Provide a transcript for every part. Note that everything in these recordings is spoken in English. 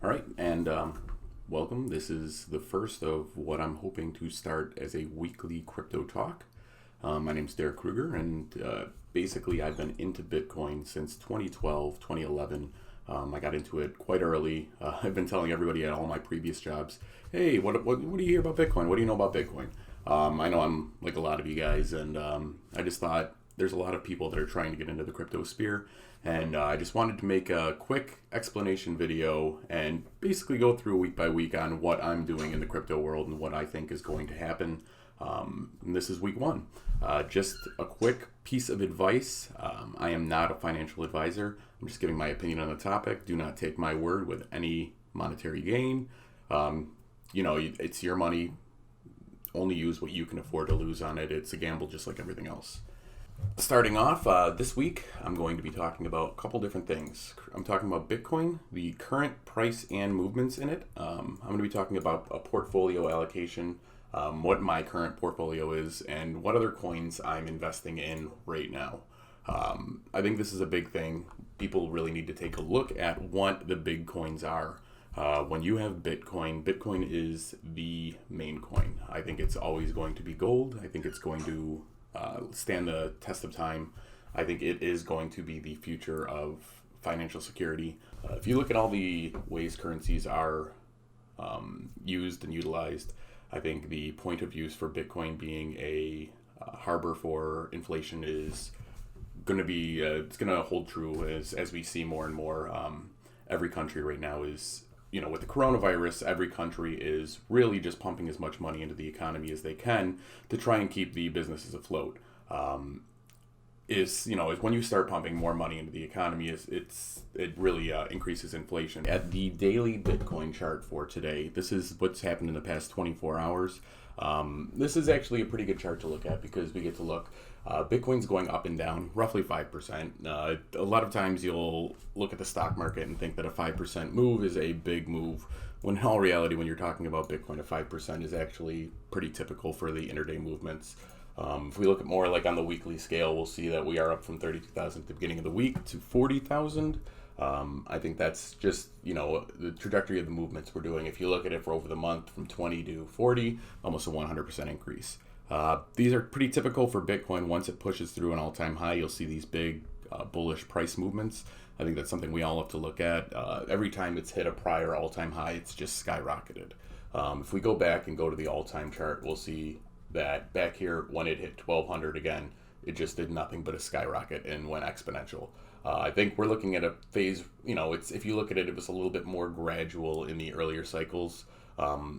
All right, and welcome. This is the first of what I'm hoping to start as a weekly crypto talk. My name's Derek Kruger, and basically, I've been into Bitcoin since 2012, 2011. I got into it quite early. I've been telling everybody at all my previous jobs, hey, what do you hear about Bitcoin? What do you know about Bitcoin? I know I'm like a lot of you guys, and I just thought there's a lot of people that are trying to get into the crypto sphere. And I just wanted to make a quick explanation video and basically go through week by week on what I'm doing in the crypto world and what I think is going to happen. And this is week one. Just a quick piece of advice. I am not a financial advisor. I'm just giving my opinion on the topic. Do not take my word with any monetary gain. It's your money. Only use what you can afford to lose on it. It's a gamble just like everything else. Starting off, this week, I'm going to be talking about a couple different things. I'm talking about Bitcoin, the current price and movements in it. I'm going to be talking about a portfolio allocation, what my current portfolio is, and what other coins I'm investing in right now. I think this is a big thing. People really need to take a look at what the big coins are. When you have Bitcoin, Bitcoin is the main coin. I think it's always going to be gold. I think it's going to stand the test of time. I think it is going to be the future of financial security. If you look at all the ways currencies are used and utilized, I think the point of use for Bitcoin being a harbor for inflation is going to be it's going to hold true as we see more and more. Every country right now is, with the coronavirus, every country is really just pumping as much money into the economy as they can to try and keep the businesses afloat. Is when you start pumping more money into the economy, it really increases inflation. At the daily Bitcoin chart for today, this is what's happened in the past 24 hours. This is actually a pretty good chart to look at because we get to look. Bitcoin's going up and down roughly 5%. A lot of times you'll look at the stock market and think that a 5% move is a big move, when in all reality, when you're talking about Bitcoin, a 5% is actually pretty typical for the intraday movements. If we look at more like on the weekly scale, we'll see that we are up from 32,000 at the beginning of the week to 40,000. I think that's just, the trajectory of the movements we're doing. If you look at it for over the month from 20 to 40, almost a 100% increase. These are pretty typical for Bitcoin. Once it pushes through an all-time high, you'll see these big bullish price movements. I think that's something we all have to look at. Every time it's hit a prior all-time high, it's just skyrocketed. If we go back and go to the all-time chart, we'll see that back here, when it hit 1200 again, it just did nothing but a skyrocket and went exponential. I think we're looking at a phase, if you look at it, it was a little bit more gradual in the earlier cycles.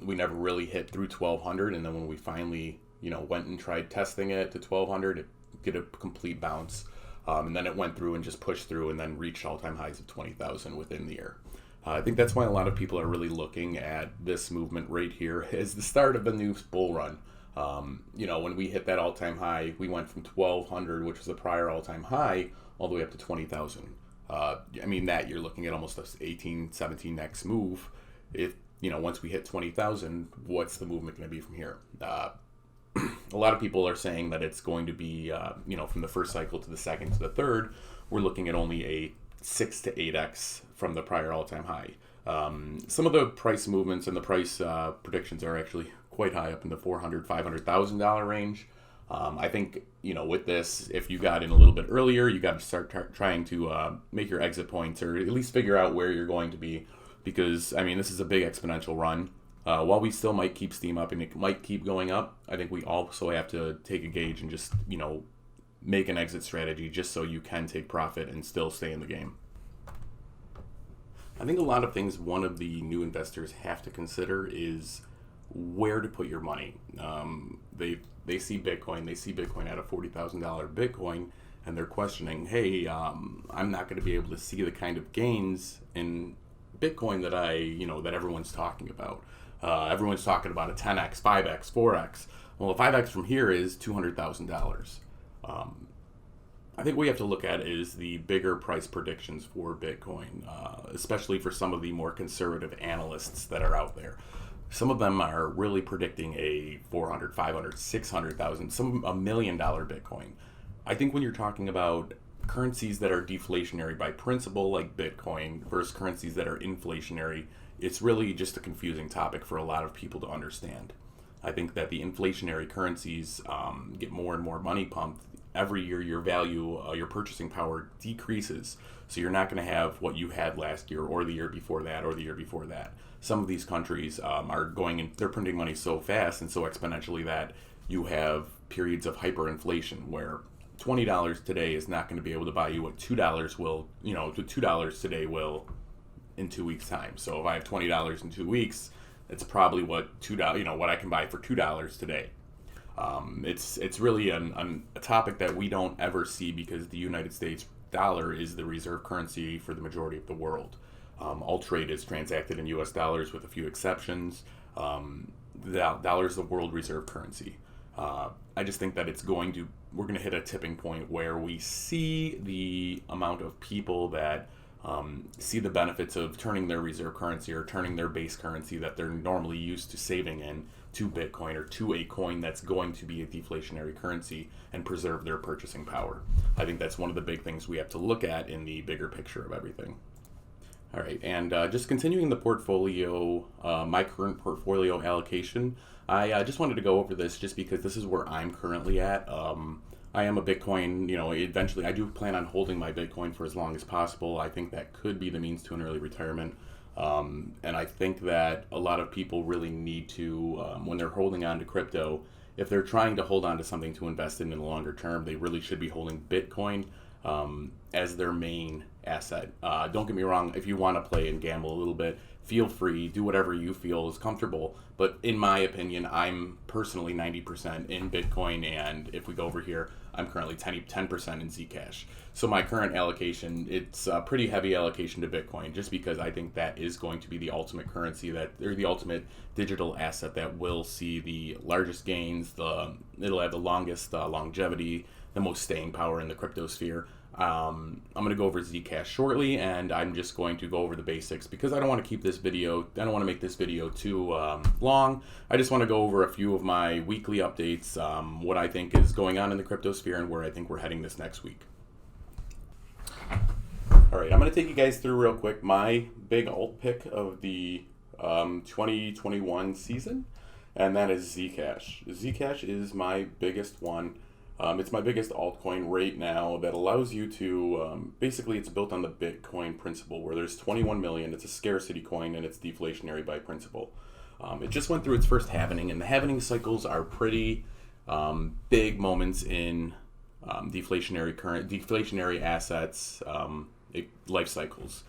We never really hit through 1200, and then when we finally went and tried testing it to 1200, it did a complete bounce. And then it went through and just pushed through and then reached all-time highs of 20,000 within the year. I think that's why a lot of people are really looking at this movement right here as the start of a new bull run. When we hit that all-time high, we went from 1,200, which was the prior all-time high, all the way up to 20,000. That you're looking at almost a 18, 17x move. If, once we hit 20,000, what's the movement going to be from here? A lot of people are saying that it's going to be, from the first cycle to the second to the third, we're looking at only a 6 to 8x from the prior all-time high. Some of the price movements and the price predictions are actually quite high, up in the $400,000, $500,000 range. I think, with this, if you got in a little bit earlier, you got to start trying to make your exit points, or at least figure out where you're going to be, because, this is a big exponential run. While we still might keep steam up and it might keep going up, I think we also have to take a gauge and just, make an exit strategy just so you can take profit and still stay in the game. I think a lot of things one of the new investors have to consider is where to put your money. They see Bitcoin at a $40,000 Bitcoin, and they're questioning, hey, I'm not going to be able to see the kind of gains in Bitcoin that everyone's talking about. Everyone's talking about a 10x, 5x, 4x. Well, a 5x from here is $200,000. I think what we have to look at is the bigger price predictions for Bitcoin, especially for some of the more conservative analysts that are out there. Some of them are really predicting a 400, 500, 600,000, some $1 million Bitcoin. I think when you're talking about currencies that are deflationary by principle, like Bitcoin, versus currencies that are inflationary, it's really just a confusing topic for a lot of people to understand. I think that the inflationary currencies get more and more money pumped. Every year, your value, your purchasing power decreases. So you're not going to have what you had last year or the year before that or the year before that. Some of these countries are going in, they're printing money so fast and so exponentially that you have periods of hyperinflation where $20 today is not going to be able to buy you what $2 will, $2 today will in 2 weeks' time. So if I have $20 in 2 weeks, it's probably what $2, what I can buy for $2 today. It's really a topic that we don't ever see because the United States dollar is the reserve currency for the majority of the world. All trade is transacted in U.S. dollars with a few exceptions. The dollar is the world reserve currency. I just think that we're going to hit a tipping point where we see the amount of people that see the benefits of turning their reserve currency or turning their base currency that they're normally used to saving in to Bitcoin or to a coin that's going to be a deflationary currency and preserve their purchasing power. I think that's one of the big things we have to look at in the bigger picture of everything. All right, and just continuing the portfolio, my current portfolio allocation, I just wanted to go over this just because this is where I'm currently at. I am a Bitcoin, eventually I do plan on holding my Bitcoin for as long as possible. I think that could be the means to an early retirement. And I think that a lot of people really need to, when they're holding on to crypto, if they're trying to hold on to something to invest in the longer term, they really should be holding Bitcoin as their main asset. Don't get me wrong, if you want to play and gamble a little bit, feel free, do whatever you feel is comfortable. But in my opinion, I'm personally 90% in Bitcoin, and if we go over here, I'm currently 10% in Zcash. So my current allocation, it's a pretty heavy allocation to Bitcoin, just because I think that is going to be the ultimate currency or the ultimate digital asset that will see the largest gains. It'll have the longest longevity, the most staying power in the crypto sphere. I'm going to go over Zcash shortly, and I'm just going to go over the basics because I don't want to make this video too long. I just want to go over a few of my weekly updates, what I think is going on in the crypto sphere and where I think we're heading this next week. All right, I'm going to take you guys through real quick my big alt pick of the 2021 season, and that is Zcash. Zcash is my biggest one. It's my biggest altcoin right now that allows you to, basically it's built on the Bitcoin principle where there's 21 million, it's a scarcity coin and it's deflationary by principle. It just went through its first halvening, and the halvening cycles are pretty big moments in deflationary assets life cycles.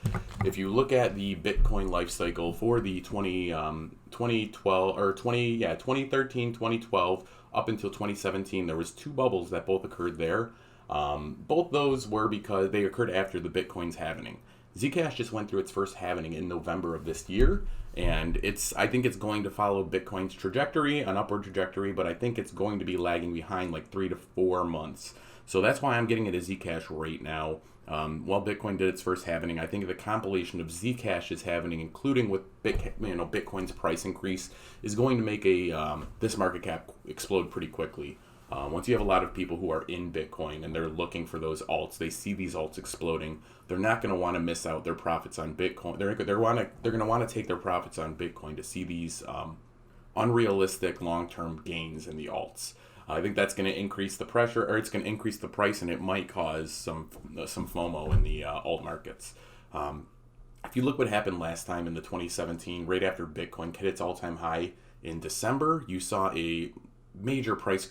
If you look at the Bitcoin life cycle for the 2013, 2012, up until 2017, there was two bubbles that both occurred there. Both those were because they occurred after the Bitcoin's halvening. Zcash just went through its first halvening in November of this year, and I think it's going to follow Bitcoin's trajectory, an upward trajectory, but I think it's going to be lagging behind like 3 to 4 months. So that's why I'm getting it as Zcash right now. While Bitcoin did its first halvening, I think the compilation of Zcash's halvening, including with Bitcoin's price increase, is going to make this market cap explode pretty quickly. Once you have a lot of people who are in Bitcoin and they're looking for those alts, they see these alts exploding. They're not going to want to miss out their profits on Bitcoin. They're going to want to take their profits on Bitcoin to see these unrealistic long-term gains in the alts. I think that's going to increase the pressure, or it's going to increase the price, and it might cause some FOMO in the alt markets. If you look what happened last time in the 2017, right after Bitcoin hit its all-time high in December, you saw a major price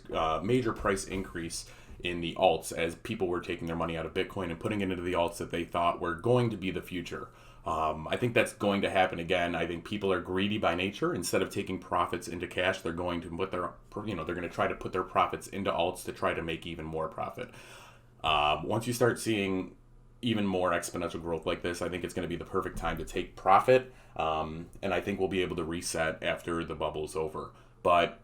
increase in the alts as people were taking their money out of Bitcoin and putting it into the alts that they thought were going to be the future. I think that's going to happen again. I think people are greedy by nature. Instead of taking profits into cash, they're going to they're going to try to put their profits into alts to try to make even more profit. Once you start seeing even more exponential growth like this, I think it's going to be the perfect time to take profit. And I think we'll be able to reset after the bubble's over. But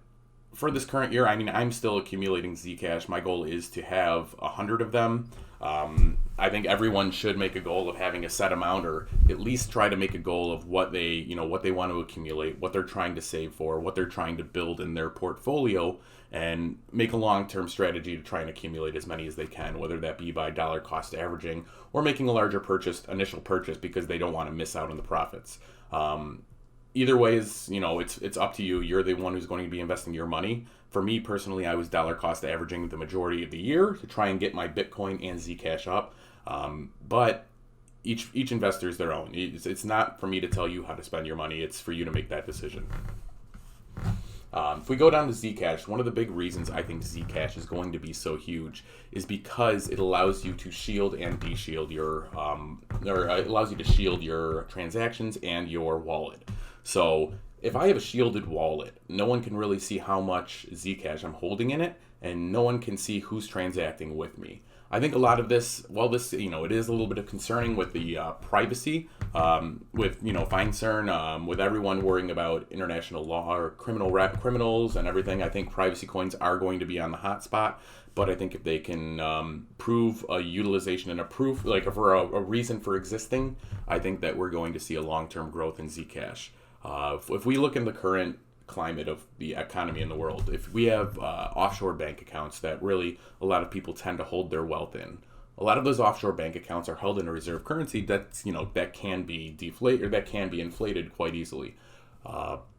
for this current year, I mean, I'm still accumulating Zcash. My goal is to have 100 of them. I think everyone should make a goal of having a set amount, or at least try to make a goal of what they want to accumulate, what they're trying to save for, what they're trying to build in their portfolio, and make a long-term strategy to try and accumulate as many as they can, whether that be by dollar cost averaging or making a larger initial purchase because they don't want to miss out on the profits. Either way is, it's up to you. You're the one who's going to be investing your money. For me personally, I was dollar cost averaging the majority of the year to try and get my Bitcoin and Zcash up. But each investor is their own. It's not for me to tell you how to spend your money. It's for you to make that decision. If we go down to Zcash, one of the big reasons I think Zcash is going to be so huge is because it allows you to shield and de-shield it allows you to shield your transactions and your wallet. So if I have a shielded wallet, no one can really see how much Zcash I'm holding in it, and no one can see who's transacting with me. I think a lot of this, it is a little bit of concerning with the privacy, with FinCEN, with everyone worrying about international law or criminals and everything. I think privacy coins are going to be on the hot spot, but I think if they can prove a utilization and a proof, like for a reason for existing, I think that we're going to see a long-term growth in Zcash. If we look in the current climate of the economy in the world, if we have offshore bank accounts that really a lot of people tend to hold their wealth in, a lot of those offshore bank accounts are held in a reserve currency that can be deflated, or that can be inflated quite easily.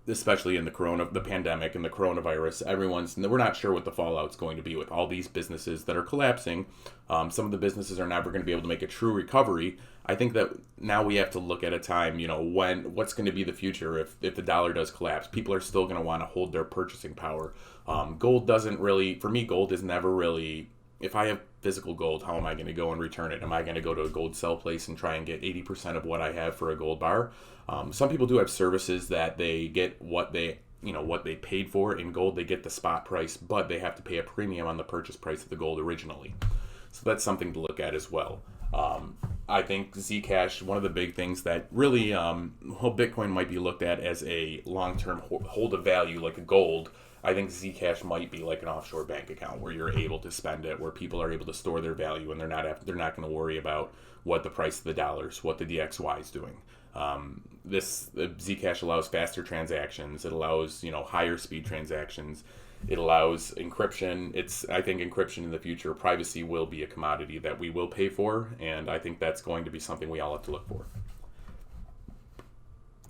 Especially in the pandemic and the coronavirus, we're not sure what the fallout's going to be with all these businesses that are collapsing. Some of the businesses are never going to be able to make a true recovery. I think that now we have to look at a time, what's going to be the future if the dollar does collapse. People are still going to want to hold their purchasing power. Gold is never really, if I have physical gold, how am I going to go and return it? Am I going to go to a gold sell place and try and get 80% of what I have for a gold bar? Some people do have services that they get what they paid for in gold. They get the spot price, but they have to pay a premium on the purchase price of the gold originally. So that's something to look at as well. I think Zcash, one of the big things that really, Bitcoin might be looked at as a long-term hold of value, like a gold. I think Zcash might be like an offshore bank account where you're able to spend it, where people are able to store their value, and they're not going to worry about what the price of the dollars, what the DXY is doing. Zcash allows faster transactions. It allows higher speed transactions. It allows encryption. I think encryption in the future, privacy will be a commodity that we will pay for, and I think that's going to be something we all have to look for.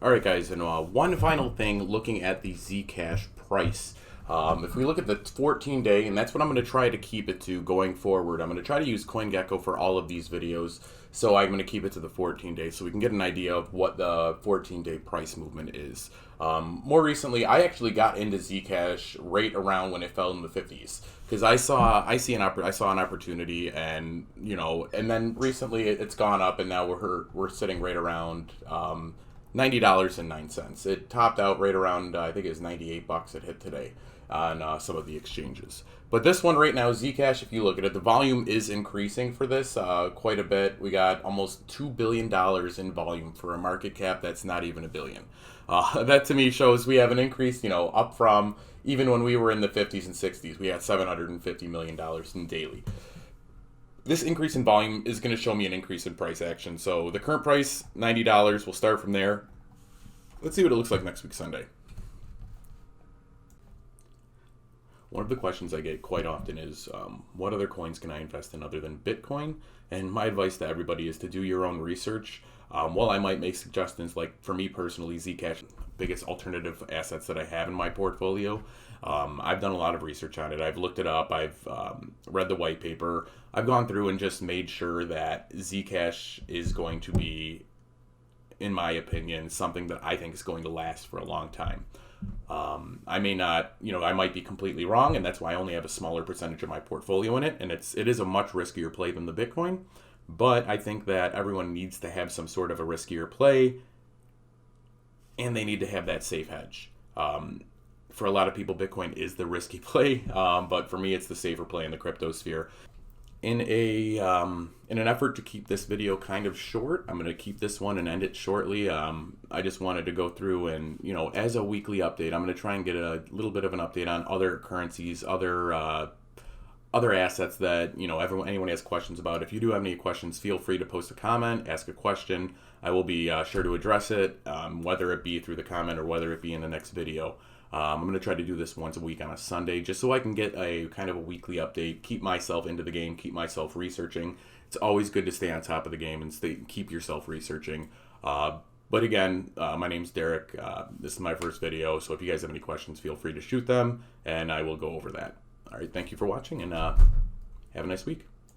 All right, guys, and one final thing, looking at the Zcash price. If we look at the 14-day, and that's what I'm going to try to keep it to going forward. I'm going to try to use CoinGecko for all of these videos, so I'm going to keep it to the 14 days so we can get an idea of what the 14-day price movement is. More recently, I actually got into Zcash right around when it fell in the 50s, because I saw an opportunity, and and then recently it's gone up, and now we're sitting right around $90.09. It topped out right around I think it was $98 it hit today on some of the exchanges. But this one right now, Zcash, if you look at it, the volume is increasing for this quite a bit. We got almost $2 billion in volume for a market cap that's not even $1 billion. That to me shows we have an increase, up from even when we were in the 50s and 60s, we had $750 million in daily. This increase in volume is going to show me an increase in price action. So the current price, $90, we'll start from there. Let's see what it looks like next week, Sunday. One of the questions I get quite often is, what other coins can I invest in other than Bitcoin? And my advice to everybody is to do your own research. While I might make suggestions, like for me personally, Zcash, biggest alternative assets that I have in my portfolio, I've done a lot of research on it. I've looked it up. I've read the white paper. I've gone through and just made sure that Zcash is going to be, in my opinion, something that I think is going to last for a long time. I may not, I might be completely wrong, and that's why I only have a smaller percentage of my portfolio in it, and it is a much riskier play than the Bitcoin, but I think that everyone needs to have some sort of a riskier play, and they need to have that safe hedge. For a lot of people, Bitcoin is the risky play, but for me, it's the safer play in the crypto sphere. In an effort to keep this video kind of short, I'm going to keep this one and end it shortly. I just wanted to go through and, as a weekly update, I'm going to try and get a little bit of an update on other currencies, other assets that anyone has questions about. If you do have any questions, feel free to post a comment, ask a question. I will be sure to address it, whether it be through the comment or whether it be in the next video. I'm going to try to do this once a week on a Sunday, just so I can get a kind of a weekly update, keep myself into the game, keep myself researching. It's always good to stay on top of the game and keep yourself researching. But again, my name's Derek. This is my first video, so if you guys have any questions, feel free to shoot them, and I will go over that. All right, thank you for watching, and have a nice week.